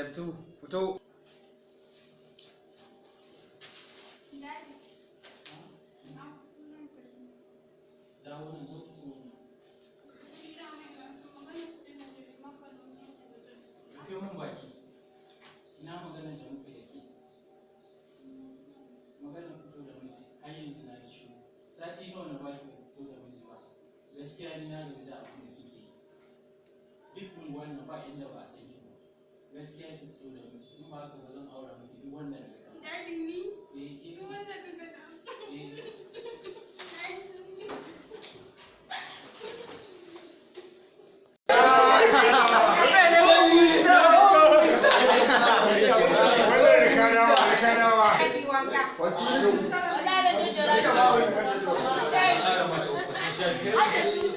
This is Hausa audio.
fito, fito. Rufe mun baki. Ina magana da muka da ke. Magana fito da miji, har yanzu na ji shiru. Sati nawa na baki ba fito da miji ba. Gaskiya ni na gaji da abin da kike yi. Duk unguwar nan ba inda ba a san ki ba. Gaskiya ki fito da miji, in ba haka ba zan aura miki duk wanda na ga. Daddy ni? Ke. Duk wanda ka ga na. Wasu